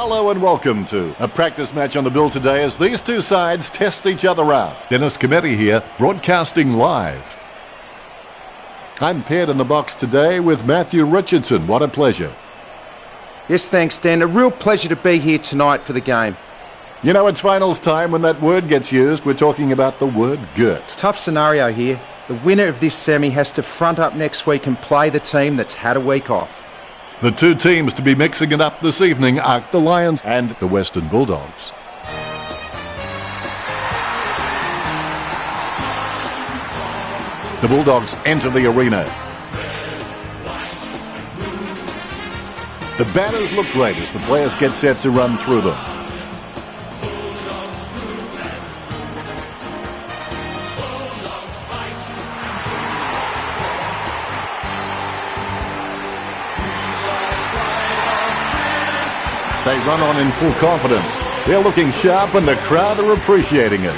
Hello and welcome to a practice match on the bill today as these two sides test each other out. Dennis Cometti here, broadcasting live. I'm paired in the box today with Matthew Richardson. What a pleasure. Yes, thanks, Dan. A real pleasure to be here tonight for the game. You know, it's finals time when that word gets used. We're talking about the word grit. Tough scenario here. The winner of this semi has to front up next week and play the team that's had a week off. The two teams to be mixing it up this evening are the Lions and the Western Bulldogs. The Bulldogs enter the arena. The banners look great as the players get set to run through them. They run on in full confidence. They're looking sharp and the crowd are appreciating it.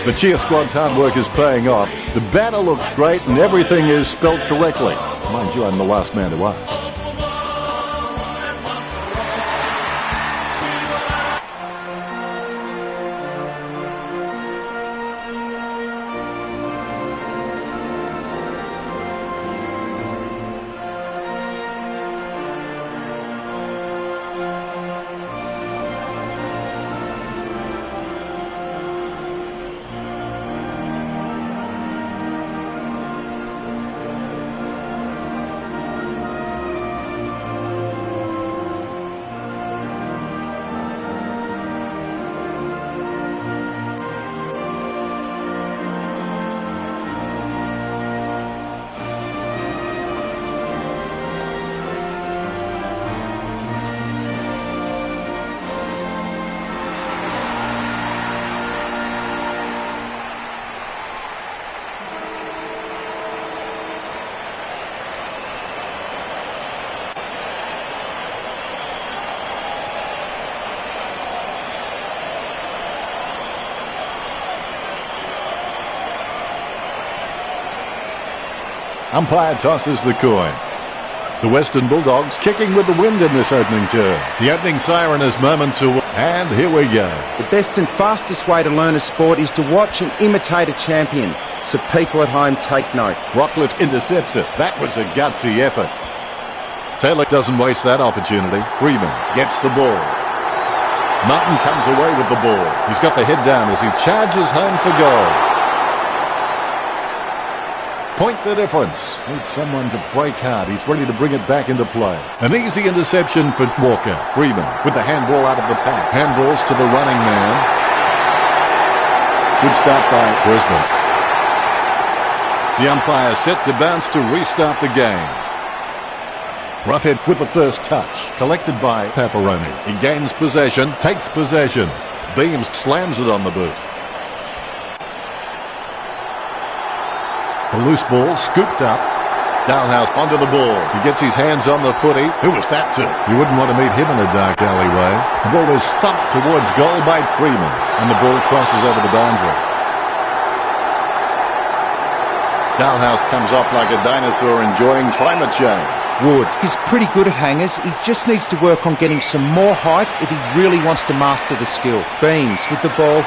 The cheer squad's hard work is paying off. The banner looks great and everything is spelt correctly. Mind you, I'm the last man to ask. Umpire tosses the coin. The Western Bulldogs kicking with the wind in this opening turn. The opening siren is moments away, and here we go. The best and fastest way to learn a sport is to watch and imitate a champion, so people at home take note. Rockcliffe intercepts it. That was a gutsy effort. Taylor doesn't waste that opportunity. Freeman gets the ball. Martin comes away with the ball. He's got the head down as he charges home for goal. Point the difference. Needs someone to break hard. He's ready to bring it back into play. An easy interception for Walker. Freeman with the handball out of the pack. Handballs to the running man. Good start by Brisbane. The umpire set to bounce to restart the game. Roughhead with the first touch. Collected by Paparoni. He gains possession, takes possession. Beams slams it on the boot. The loose ball scooped up. Dalhouse onto the ball. He gets his hands on the footy. Who was that to? You wouldn't want to meet him in a dark alleyway. The ball is thumped towards goal by Freeman. And the ball crosses over the boundary. Dalhouse comes off like a dinosaur enjoying climate change. Wood. He's pretty good at hangers. He just needs to work on getting some more height if he really wants to master the skill. Beams with the ball.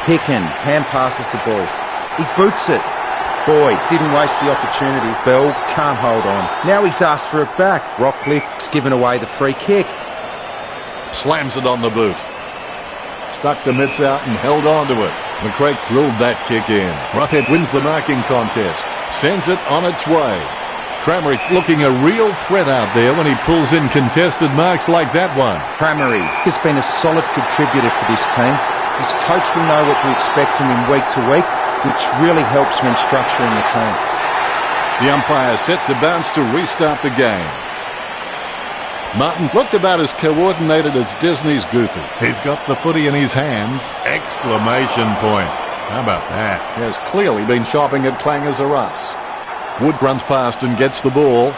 Picken hand passes the ball. He boots it. Boyd didn't waste the opportunity. Bell can't hold on. Now he's asked for it back. Rockcliffe's given away the free kick. Slams it on the boot. Stuck the mitts out and held on to it. McCrae drilled that kick in. Roughhead wins the marking contest. Sends it on its way. Cramerick looking a real threat out there when he pulls in contested marks like that one. Cramerick has been a solid contributor for this team. His coach will know what to expect from him week to week, which really helps when structuring the team. The umpire set to bounce to restart the game. Martin looked about as coordinated as Disney's Goofy. He's got the footy in his hands. Exclamation point. How about that? He has clearly been shopping at Clangers or Us. Wood runs past and gets the ball.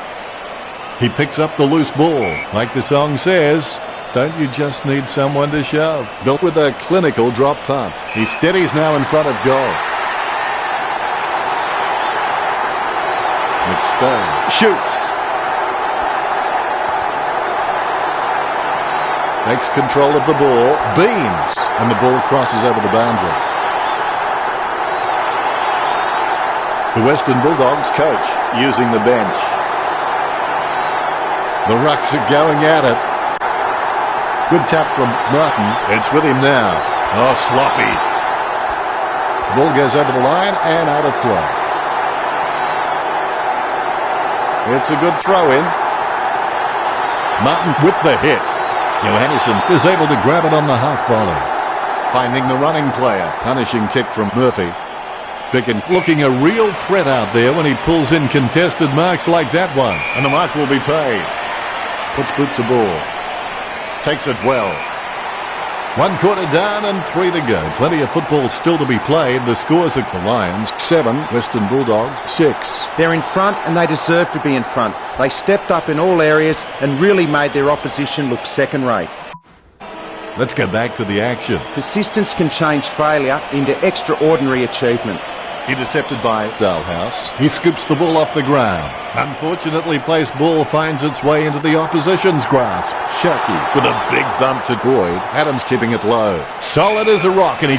He picks up the loose ball. Like the song says, don't you just need someone to shove? Built with a clinical drop punt. He steadies now in front of goal. McStone shoots. Takes control of the ball. Beams. And the ball crosses over the boundary. The Western Bulldogs coach using the bench. The Rucks are going at it. Good tap from Martin. It's with him now. Oh, sloppy. Ball goes over the line and out of play. It's a good throw in. Martin with the hit. Johannesson is able to grab it on the half volley. Finding the running player. Punishing kick from Murphy. Bicken looking a real threat out there when he pulls in contested marks like that one. And the mark will be paid. Puts boot to ball. Takes it well. 1 quarter down and 3 to go. Plenty of football still to be played. The scores at the Lions, 7. Western Bulldogs, 6. They're in front and they deserve to be in front. They stepped up in all areas and really made their opposition look second-rate. Let's go back to the action. Persistence can change failure into extraordinary achievement. Intercepted by Dalhouse. He scoops the ball off the ground. Unfortunately placed ball finds its way into the opposition's grasp. Sharkey with a big bump to Boyd. Adams keeping it low. Solid as a rock and he...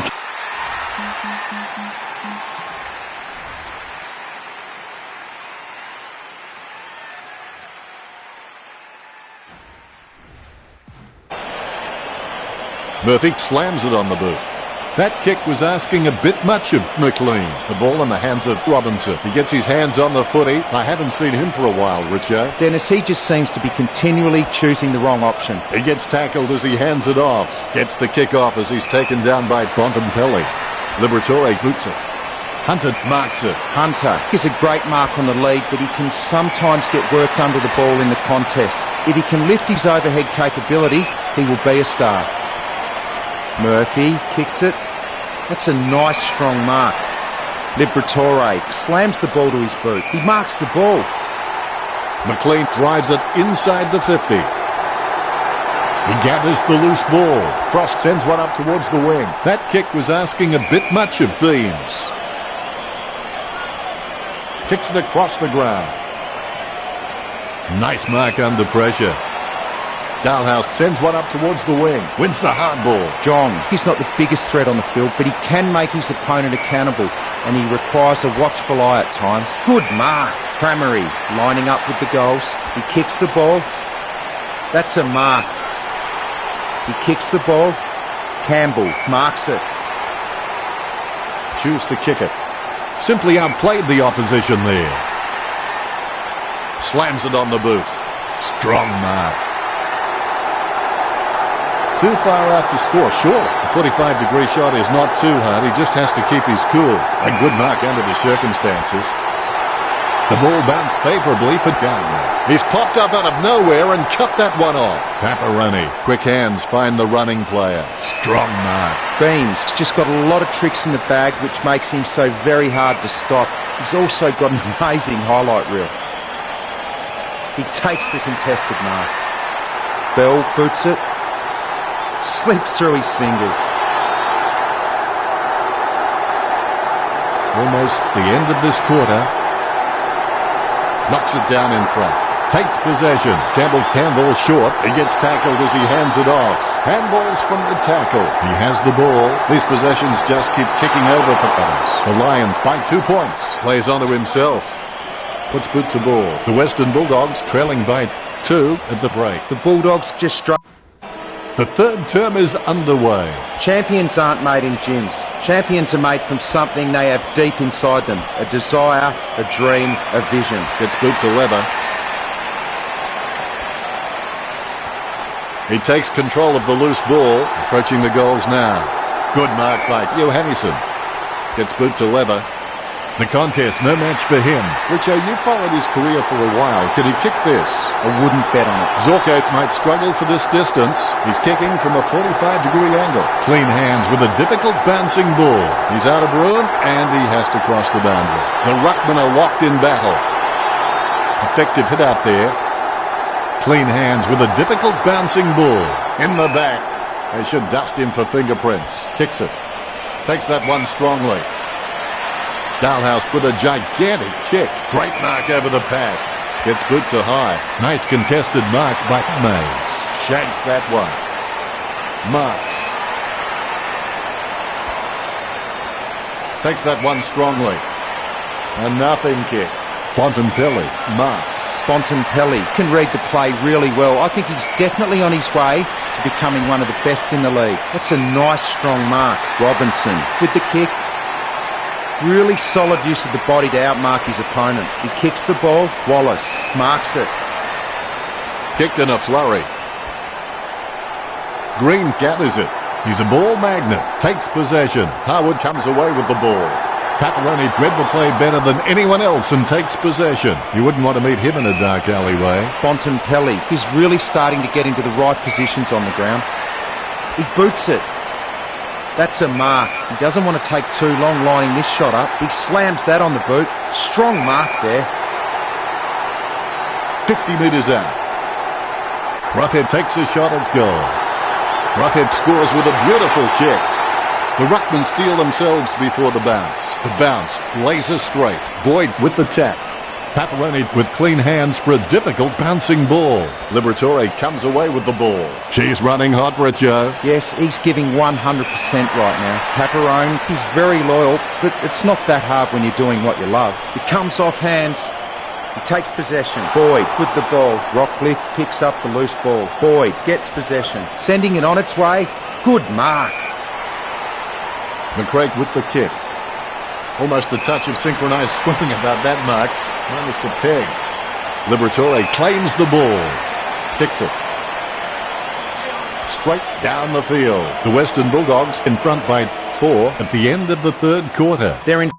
Murphy slams it on the boot. That kick was asking a bit much of McLean. The ball in the hands of Robinson. He gets his hands on the footy. I haven't seen him for a while, Richo. Dennis, he just seems to be continually choosing the wrong option. He gets tackled as he hands it off. Gets the kick off as he's taken down by Bontempelli. Liberatore boots it. Hunter marks it. Hunter is a great mark on the lead, but he can sometimes get worked under the ball in the contest. If he can lift his overhead capability, he will be a star. Murphy kicks it. That's a nice strong mark. Liberatore slams the ball to his boot. He marks the ball. McLean drives it inside the 50. He gathers the loose ball. Frost sends one up towards the wing. That kick was asking a bit much of Beams. Kicks it across the ground. Nice mark under pressure. Dalhouse sends one up towards the wing. Wins the hard ball. John, he's not the biggest threat on the field, but he can make his opponent accountable, and he requires a watchful eye at times. Good mark. Cramerick lining up with the goals. He kicks the ball. That's a mark. He kicks the ball. Campbell marks it. Choose to kick it. Simply outplayed the opposition there. Slams it on the boot. Strong mark. Too far out to score, sure. The 45-degree shot is not too hard. He just has to keep his cool. A good mark under the circumstances. The ball bounced favourably for Gardner. He's popped up out of nowhere and cut that one off. Paparoni. Quick hands find the running player. Strong mark. Beams just got a lot of tricks in the bag, which makes him so very hard to stop. He's also got an amazing highlight reel. He takes the contested mark. Bell boots it. Slips through his fingers. Almost the end of this quarter. Knocks it down in front. Takes possession. Campbell handballs short. He gets tackled as he hands it off. Handballs from the tackle. He has the ball. These possessions just keep ticking over for Adams. The Lions by 2 points. Plays onto himself. Puts boot to ball. The Western Bulldogs trailing by 2 at the break. The Bulldogs just struck. The third term is underway. Champions aren't made in gyms. Champions are made from something they have deep inside them. A desire, a dream, a vision. Gets boot to leather. He takes control of the loose ball, approaching the goals now. Good mark by Johannesson. Gets boot to leather. The contest, no match for him. Richo, you followed his career for a while. Can he kick this? I wouldn't bet on it. Zorko might struggle for this distance. He's kicking from a 45-degree angle. Clean hands with a difficult bouncing ball. He's out of room and he has to cross the boundary. The ruckmen are locked in battle. Effective hit out there. Clean hands with a difficult bouncing ball. In the back. They should dust him for fingerprints. Kicks it. Takes that one strongly. Dalhouse with a gigantic kick. Great mark over the pad. Gets boot to high. Nice contested mark by Mays. Shanks that one. Marks. Takes that one strongly. A nothing kick. Bontempelli marks. Bontempelli can read the play really well. I think he's definitely on his way to becoming one of the best in the league. That's a nice strong mark. Robinson with the kick. Really solid use of the body to outmark his opponent. He kicks the ball. Wallace marks it. Kicked in a flurry. Green gathers it. He's a ball magnet. Takes possession. Harwood comes away with the ball. Papaloni read the play better than anyone else and takes possession. You wouldn't want to meet him in a dark alleyway. Bontempelli is really starting to get into the right positions on the ground. He boots it. That's a mark. He doesn't want to take too long lining this shot up. He slams that on the boot. Strong mark there. 50 metres out. Roughead takes a shot at goal. Roughead scores with a beautiful kick. The ruckmen steal themselves before the bounce. The bounce, laser straight. Boyd with the tap. Papaloni with clean hands for a difficult bouncing ball. Liberatore comes away with the ball. She's running hot, Richo. Yes, he's giving 100% right now. Paparone, he's very loyal, but it's not that hard when you're doing what you love. It comes off hands. He takes possession. Boyd with the ball. Rockcliffe picks up the loose ball. Boyd gets possession. Sending it on its way. Good mark. McCraig with the kick. Almost a touch of synchronised swimming about that mark. Minus the peg. Liberatore claims the ball. Kicks it. Straight down the field. The Western Bulldogs in front by 4 at the end of the third quarter. They're in.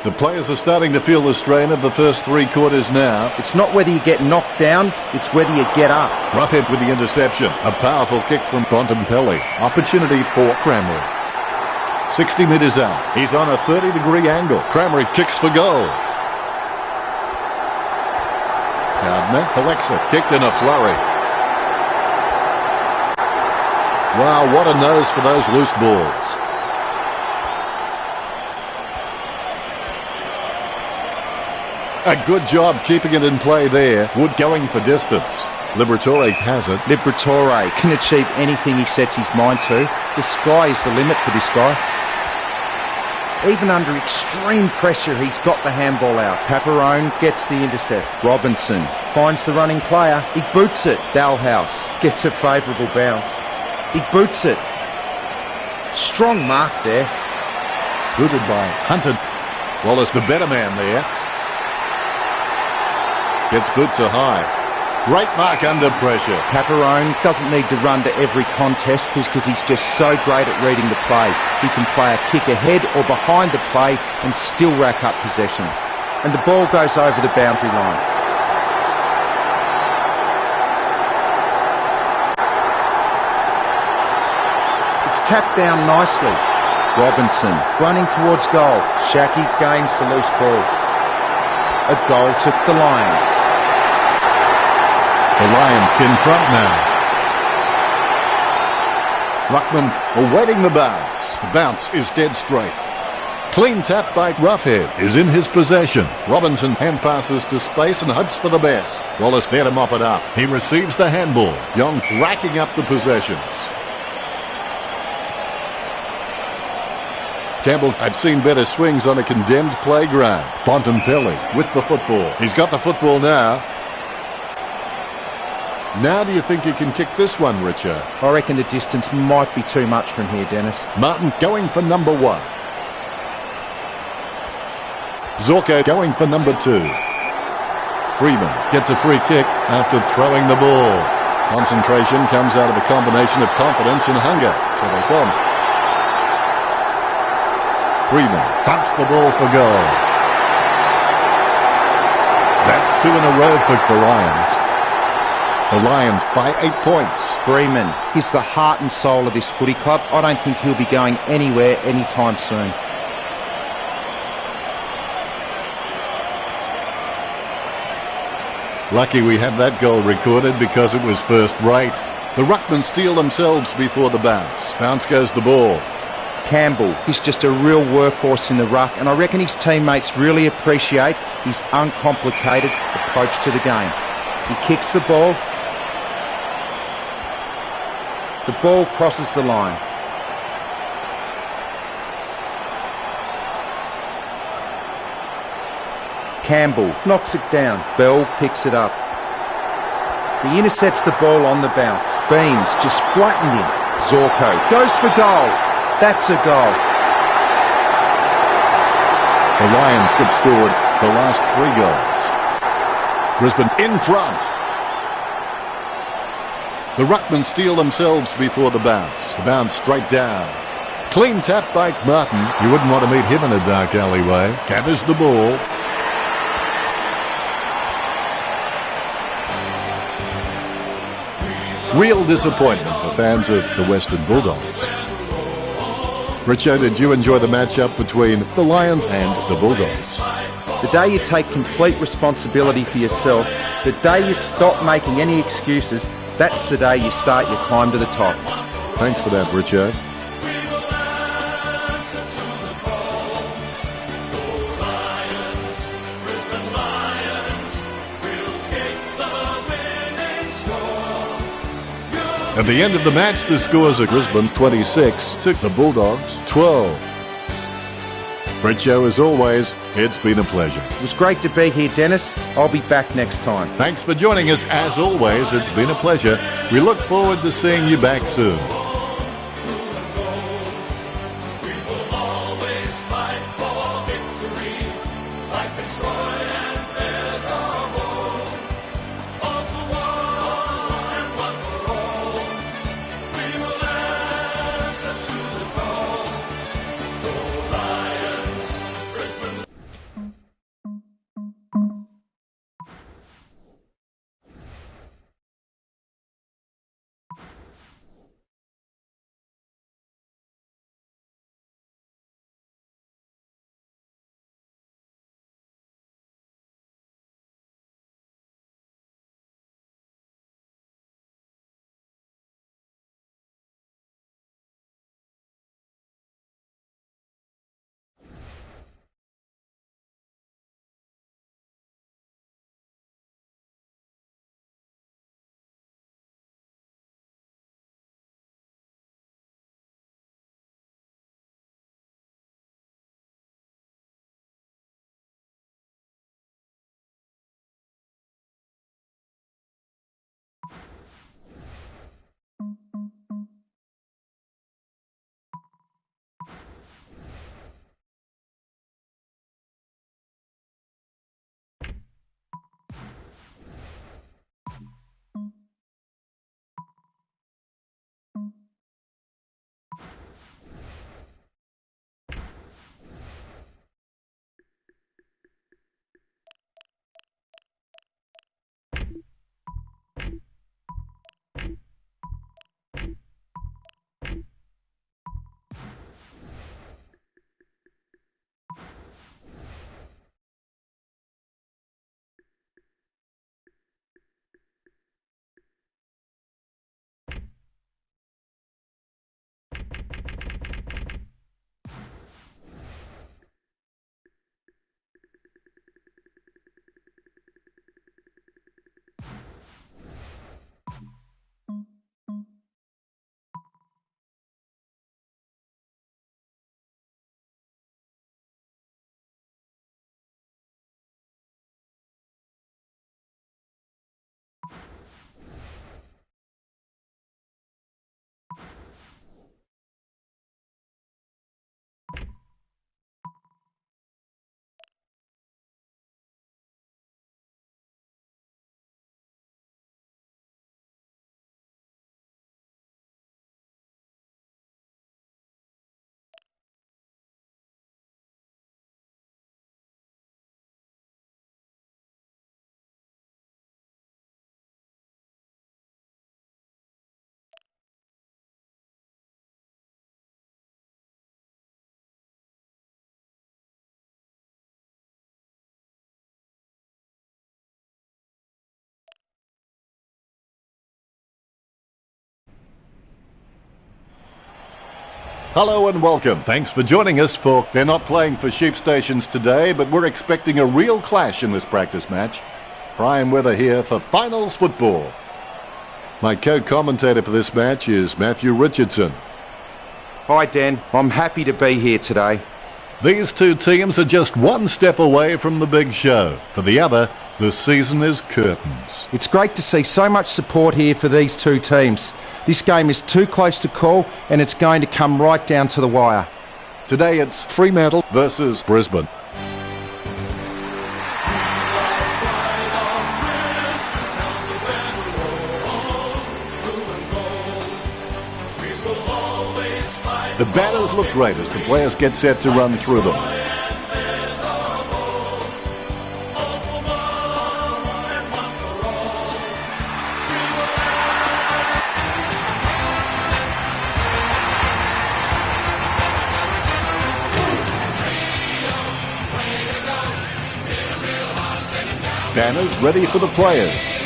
The players are starting to feel the strain of the first 3 quarters now. It's not whether you get knocked down, it's whether you get up. Roughead with the interception. A powerful kick from Bontempelli. Opportunity for Cramley. 60 metres out. He's on a 30-degree angle. Cramley kicks for goal. Gardner collects it. Kicked in a flurry. Wow, what a nose for those loose balls. A good job keeping it in play there. Wood going for distance. Liberatore has it. Liberatore can achieve anything he sets his mind to. The sky is the limit for this guy. Even under extreme pressure, he's got the handball out. Paparone gets the intercept. Robinson finds the running player. He boots it. Dalhouse gets a favourable bounce. He boots it. Strong mark there. Booted by Hunter. Wallace, the better man there. Gets boot to high. Great mark under pressure. Paparone doesn't need to run to every contest because he's just so great at reading the play. He can play a kick ahead or behind the play and still rack up possessions. And the ball goes over the boundary line. It's tapped down nicely. Robinson running towards goal. Shaki gains the loose ball. A goal took the Lions. The Lions in front now. Ruckman awaiting the bounce. The bounce is dead straight. Clean tap by Roughead is in his possession. Robinson hand passes to space and hopes for the best. Wallace there to mop it up. He receives the handball. Young racking up the possessions. Campbell, I've seen better swings on a condemned playground. Bontempelli with the football. He's got the football now. Now do you think he can kick this one, Richard? I reckon the distance might be too much from here, Dennis. Martin going for number 1. Zorko going for number 2. Freeman gets a free kick after throwing the ball. Concentration comes out of a combination of confidence and hunger, so they tell me. Freeman thumps the ball for goal. That's 2 in a row for the Lions. The Lions by 8 points. Freeman, he's the heart and soul of this footy club. I don't think he'll be going anywhere anytime soon. Lucky we have that goal recorded because it was first rate. The Ruckmen steel themselves before the bounce. Bounce goes the ball. Campbell, he's just a real workhorse in the ruck, and I reckon his teammates really appreciate his uncomplicated approach to the game. He kicks the ball. The ball crosses the line. Campbell knocks it down. Bell picks it up. He intercepts the ball on the bounce. Beams just flattened him. Zorko goes for goal. That's a goal. The Lions have scored the last 3 goals. Brisbane in front. The Ruckmen steel themselves before the bounce. The bounce straight down. Clean tap by Martin. You wouldn't want to meet him in a dark alleyway. Gathers the ball. Real disappointment for fans of the Western Bulldogs. Richo, did you enjoy the matchup between the Lions and the Bulldogs? The day you take complete responsibility for yourself, the day you stop making any excuses, that's the day you start your climb to the top. Thanks for that, Richo. At the end of the match, the scores are Brisbane 26 to the Bulldogs 12. Richo, as always, it's been a pleasure. It was great to be here, Dennis. I'll be back next time. Thanks for joining us. As always, it's been a pleasure. We look forward to seeing you back soon. Hello and welcome. Thanks for joining us for... They're not playing for sheep stations today, but we're expecting a real clash in this practice match. Prime weather here for finals football. My co-commentator for this match is Matthew Richardson. Hi Dan, I'm happy to be here today. These two teams are just one step away from the big show. For the other, the season is curtains. It's great to see so much support here for these two teams. This game is too close to call and it's going to come right down to the wire. Today it's Fremantle versus Brisbane. The banners look great as the players get set to run through them. Banners ready for the players.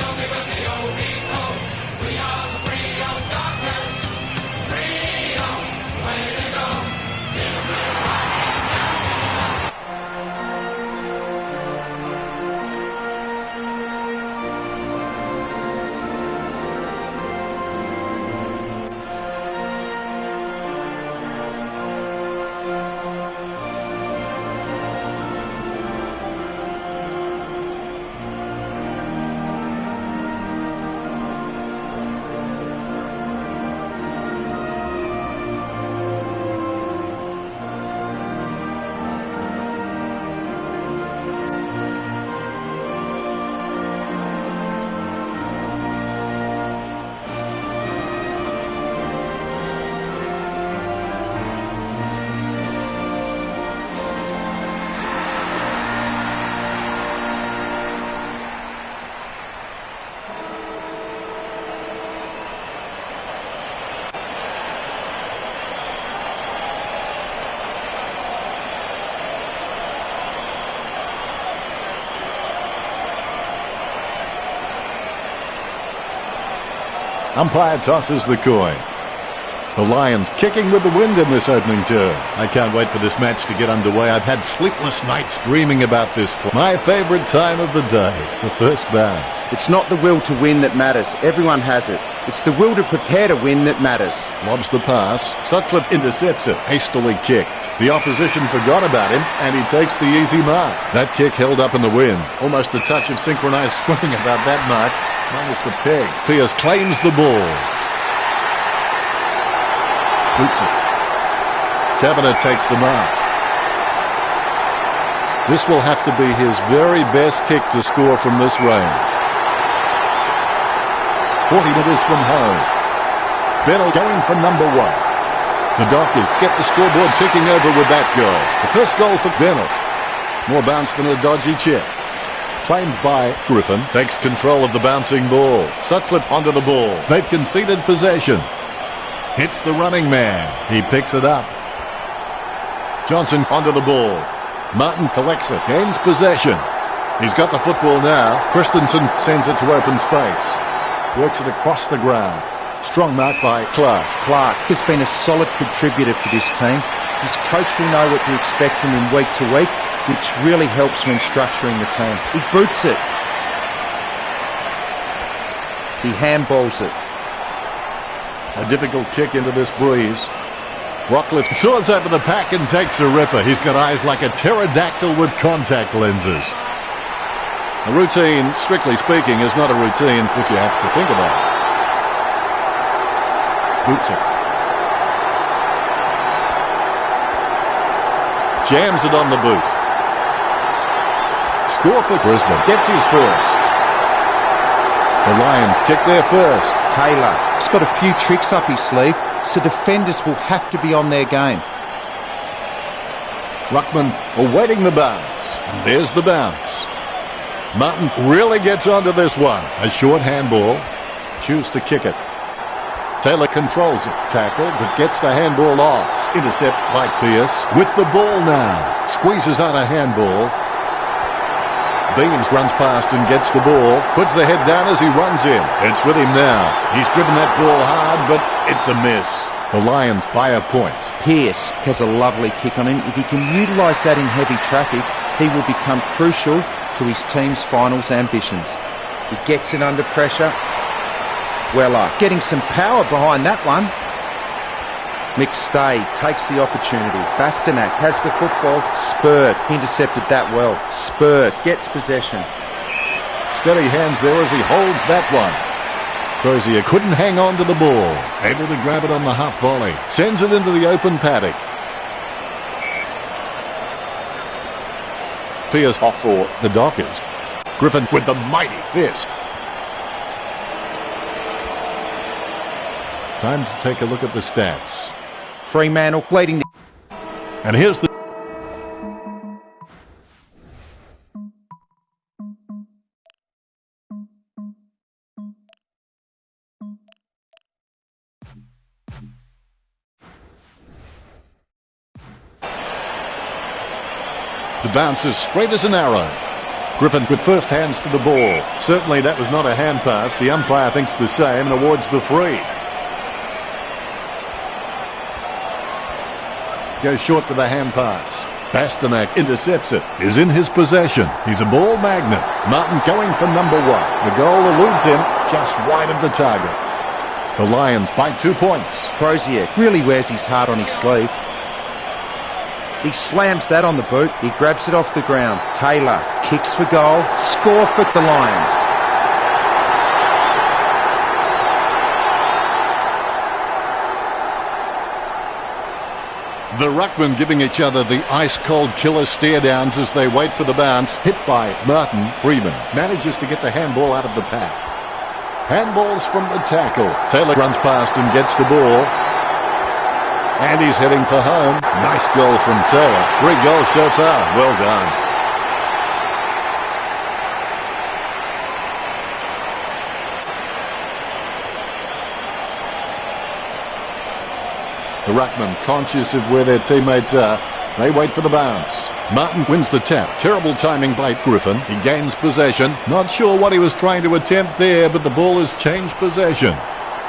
Umpire tosses the coin. The Lions kicking with the wind in this opening term. I can't wait for this match to get underway. I've had sleepless nights dreaming about this. My favourite time of the day, the first bounce. It's not the will to win that matters. Everyone has it. It's the will to prepare to win that matters. Lobs the pass. Sutcliffe intercepts it. Hastily kicked. The opposition forgot about him, and he takes the easy mark. That kick held up in the wind. Almost a touch of synchronised swimming about that mark. Minus the peg. Pearce claims the ball. Boots it. Taverner takes the mark. This will have to be his very best kick to score from this range. 40 metres from home. Bennell going for number one. The Dockers get the scoreboard ticking over with that goal. The first goal for Bennell. More bounce than a dodgy chip. Claimed by Griffin. Takes control of the bouncing ball. Sutcliffe onto the ball. They've conceded possession. Hits the running man. He picks it up. Johnson onto the ball. Martin collects it. Gains possession. He's got the football now. Christensen sends it to open space. Works it across the ground. Strong mark by Clark. Clark has been a solid contributor for this team. His coach will know what to expect from him week to week, which really helps when structuring the team. He boots it. He handballs it. A difficult kick into this breeze. Rockcliffe soars over the pack and takes a ripper. He's got eyes like a pterodactyl with contact lenses. A routine, strictly speaking, is not a routine if you have to think about it. Boots it. Jams it on the boot. Score for Brisbane. Gets his first. The Lions kick their first. Taylor. He's got a few tricks up his sleeve, so defenders will have to be on their game. Ruckman awaiting the bounce. And there's the bounce. Martin really gets onto this one. A short handball. Choose to kick it. Taylor controls it. Tackle, but gets the handball off. Intercept by Pearce. With the ball now. Squeezes on a handball. Beams runs past and gets the ball. Puts the head down as he runs in. It's with him now. He's driven that ball hard, but it's a miss. The Lions by a point. Pearce has a lovely kick on him. If he can utilise that in heavy traffic, he will become crucial to his team's finals ambitions. He gets it under pressure. Weller getting some power behind that one. McStay takes the opportunity. Bastanak has the football. Spurr intercepted that well. Spurr gets possession. Steady hands there as he holds that one. Crozier couldn't hang on to the ball. Able to grab it on the half volley. Sends it into the open paddock. Pearce off for the Dockers. Griffin with the mighty fist. Time to take a look at the stats. Fremantle leading. And here's the... The bounce is straight as an arrow. Griffin with first hands to the ball. Certainly that was not a hand pass. The umpire thinks the same and awards the free. Goes short with a hand pass. Bastanak intercepts it. Is in his possession. He's a ball magnet. Martin going for number one. The goal eludes him just wide of the target. The Lions by 2 points. Crozier really wears his heart on his sleeve. He slams that on the boot. He grabs it off the ground. Taylor kicks for goal. Score for the Lions. The ruckmen giving each other the ice-cold killer stare-downs as they wait for the bounce. Hit by Martin. Freeman manages to get the handball out of the pack. Handballs from the tackle. Taylor runs past and gets the ball. And he's heading for home. Nice goal from Taylor. 3 goals so far. Well done. The ruckman conscious of where their teammates are. They wait for the bounce. Martin wins the tap. Terrible timing by Griffin. He gains possession. Not sure what he was trying to attempt there, but the ball has changed possession.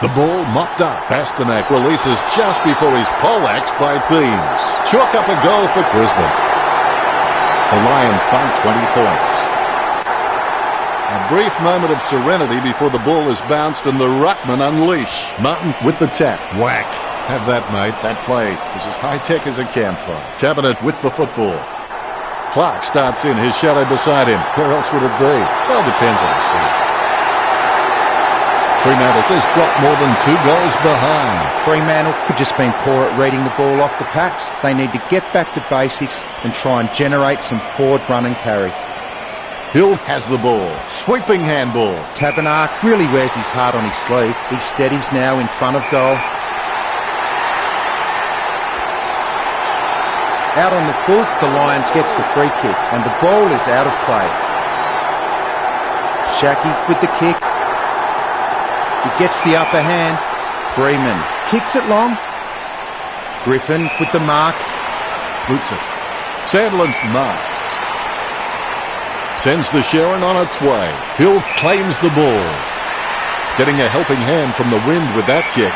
The ball mopped up. Bastanak releases just before he's poleaxed by Beams. Chalk up a goal for Brisbane. The Lions by 20 points. A brief moment of serenity before the ball is bounced and the ruckman unleash. Martin with the tap. Whack. Have that, mate. That play was as high-tech as a campfire. Tabernet with the football. Clark starts in, his shadow beside him. Where else would it be? Well, depends on the scene. Fremantle has dropped more than 2 goals behind. Fremantle could just been poor at reading the ball off the packs. They need to get back to basics and try and generate some forward run and carry. Hill has the ball. Sweeping handball. Tabernet really wears his heart on his sleeve. He steadies now in front of goal. Out on the full, the Lions gets the free kick and the ball is out of play. Shaki with the kick. He gets the upper hand. Freeman kicks it long. Griffin with the mark. Boots it. Sandlin's marks. Sends the Sharon on its way. Hill claims the ball. Getting a helping hand from the wind with that kick.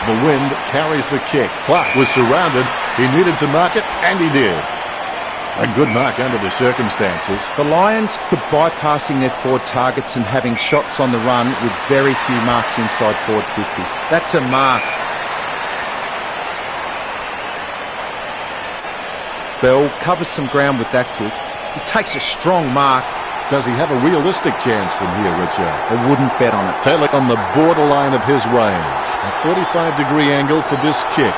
The wind carries the kick. Clark was surrounded. He needed to mark it, and he did. A good mark under the circumstances. The Lions could bypassing their forward targets and having shots on the run with very few marks inside forward 50. That's a mark. Bell covers some ground with that kick. He takes a strong mark. Does he have a realistic chance from here, Richard? I wouldn't bet on it. Taylor on the borderline of his range. A 45-degree angle for this kick.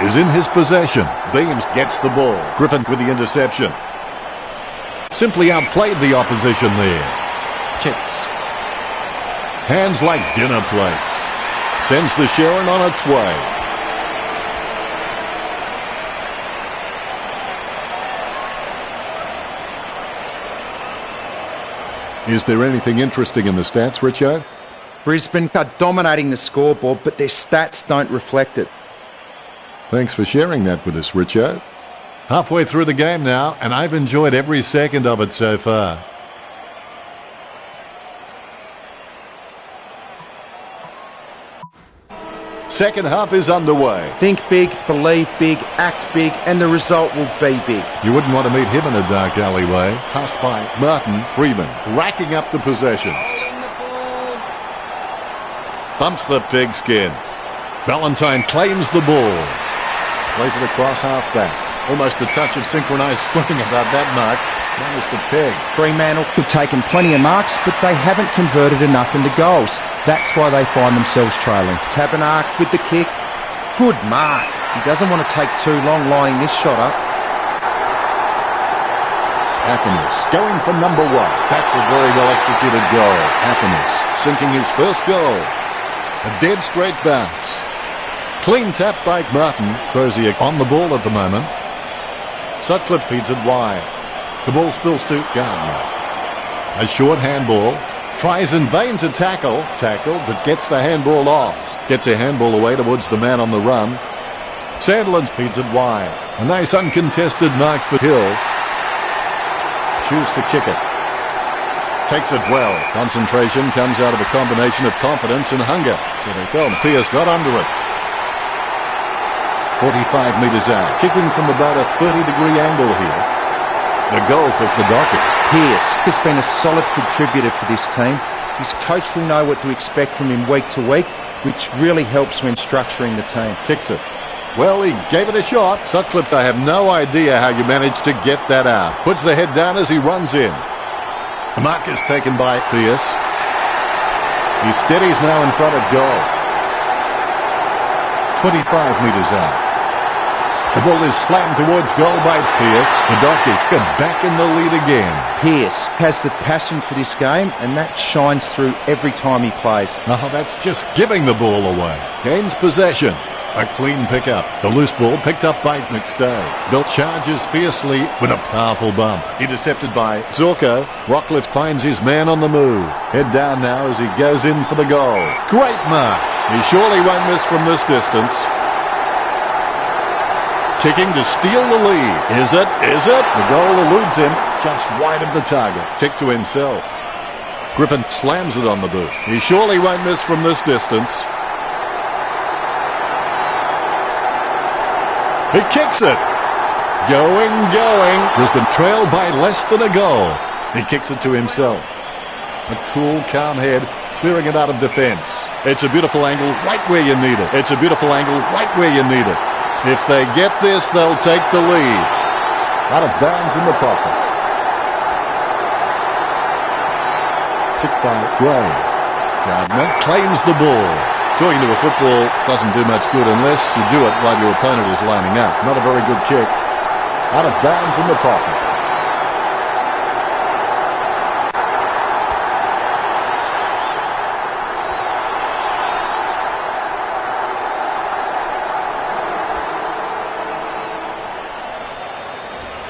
Is in his possession. Beams gets the ball. Griffin with the interception. Simply outplayed the opposition there. Kicks. Hands like dinner plates. Sends the Sharon on its way. Is there anything interesting in the stats, Richo? Brisbane are dominating the scoreboard, but their stats don't reflect it. Thanks for sharing that with us, Richo. Halfway through the game now, and I've enjoyed every second of it so far. Second half is underway. Think big, believe big, act big, and the result will be big. You wouldn't want to meet him in a dark alleyway. Passed by Martin Freeman, racking up the possessions. Thumps the pigskin. Valentine claims the ball. Plays it across half-back. Almost a touch of synchronised swimming about that mark. Managed the peg. Fremantle have taken plenty of marks, but they haven't converted enough into goals. That's why they find themselves trailing. Tabernac with the kick. Good mark. He doesn't want to take too long lining this shot up. Happiness going for number one. That's a very well executed goal. Happiness sinking his first goal. A dead straight bounce. Clean tap by Martin. Crozier on the ball at the moment. Sutcliffe feeds it wide. The ball spills to Gardner. A short handball. Tries in vain to tackle, but gets the handball off. Gets a handball away towards the man on the run. Sandlands feeds it wide. A nice uncontested mark for Hill. Choose to kick it. Takes it well. Concentration comes out of a combination of confidence and hunger. So they tell him. Pearce got under it. 45 metres out. Kicking from about a 30-degree angle here. The goal for the Dockers. Pearce has been a solid contributor for this team. His coach will know what to expect from him week to week, which really helps when structuring the team. Kicks it. Well, he gave it a shot. Sutcliffe, I have no idea how you managed to get that out. Puts the head down as he runs in. The mark is taken by Pearce. He steadies now in front of goal. 25 metres out. The ball is slammed towards goal by Pearce. The Dockers are back in the lead again. Pearce has the passion for this game, and that shines through every time he plays. Oh, that's just giving the ball away. Gains possession. A clean pickup. The loose ball picked up by McStay. Bill charges fiercely with a powerful bump. Intercepted by Zorko. Rockcliffe finds his man on the move. Head down now as he goes in for the goal. Great mark. He surely won't miss from this distance. Kicking to steal the lead. Is it? Is it? The goal eludes him just wide of the target. Kick to himself. Griffin slams it on the boot. He surely won't miss from this distance. He kicks it. Going. Brisbane trailed by less than a goal. He kicks it to himself. A cool, calm head, clearing it out of defence. It's a beautiful angle right where you need it. It's a beautiful angle right where you need it. If they get this, they'll take the lead. Out of bounds in the pocket. Kicked by Gray. Gardner claims the ball. Talking to a football doesn't do much good unless you do it while your opponent is lining up. Not a very good kick. Out of bounds in the pocket.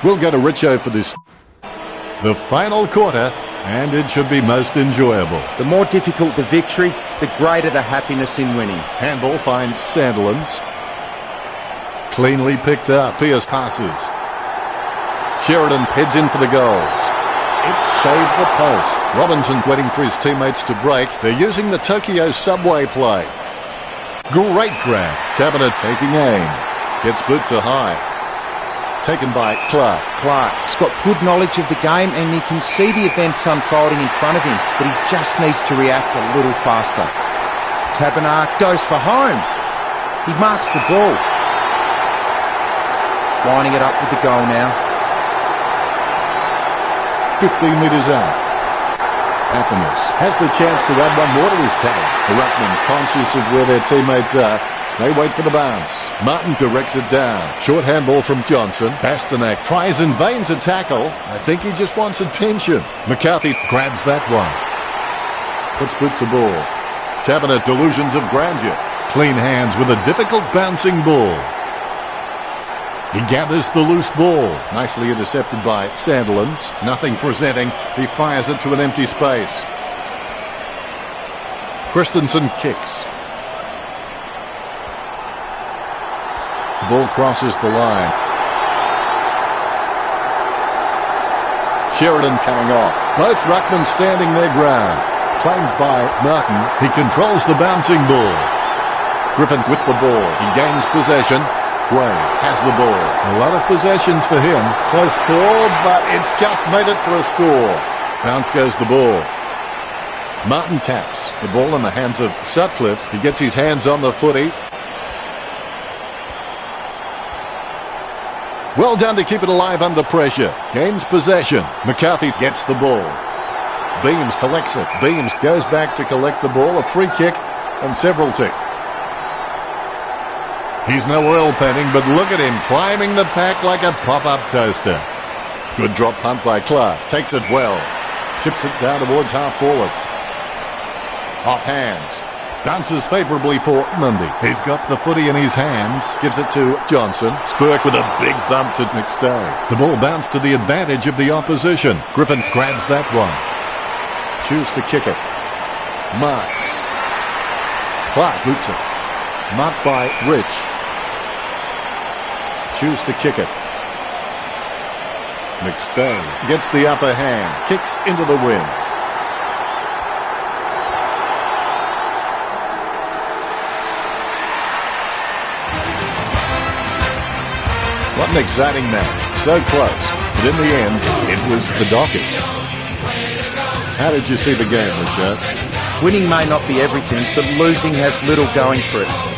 We'll go to Richo for this. The final quarter, and it should be most enjoyable. The more difficult the victory, the greater the happiness in winning. Handball finds Sandilands. Cleanly picked up. Pearce passes. Sheridan heads in for the goals. It's shaved the post. Robinson waiting for his teammates to break. They're using the Tokyo subway play. Great grab. Taberner taking aim. Gets boot to high. Taken by Clark. Clark's got good knowledge of the game and he can see the events unfolding in front of him, but he just needs to react a little faster. Tabernac goes for home. He marks the ball. Winding it up with the goal now. 15 metres out. Happiness has the chance to add one more to his tally. The ruckman, conscious of where their teammates are, they wait for the bounce. Martin directs it down. Short handball from Johnson. Pasternak tries in vain to tackle. I think he just wants attention. McCarthy grabs that one. Puts boot to ball. Taberner delusions of grandeur. Clean hands with a difficult bouncing ball. He gathers the loose ball. Nicely intercepted by Sandilands. Nothing presenting. He fires it to an empty space. Christensen kicks. The ball crosses the line. Sheridan coming off. Both ruckmen standing their ground. Claimed by Martin. He controls the bouncing ball. Griffin with the ball. He gains possession. Gray has the ball. A lot of possessions for him. Close call, but it's just made it for a score. Bounce goes the ball. Martin taps. The ball in the hands of Sutcliffe. He gets his hands on the footy. Well done to keep it alive under pressure. Gains possession. McCarthy gets the ball. Beams collects it. Beams goes back to collect the ball. A free kick and several tick. He's no oil painting, but look at him climbing the pack like a pop-up toaster. Good drop punt by Clark. Takes it well. Chips it down towards half forward. Off hands. Bounces favourably for Mundy. He's got the footy in his hands. Gives it to Johnson. Spurk with a big bump to McStay. The ball bounced to the advantage of the opposition. Griffin grabs that one. Choose to kick it. Marks. Clark boots it. Marked by Rich. Choose to kick it. McStay gets the upper hand. Kicks into the wind. What an exciting match. So close. But in the end, it was the Dockers. How did you see the game, Richard? Winning may not be everything, but losing has little going for it.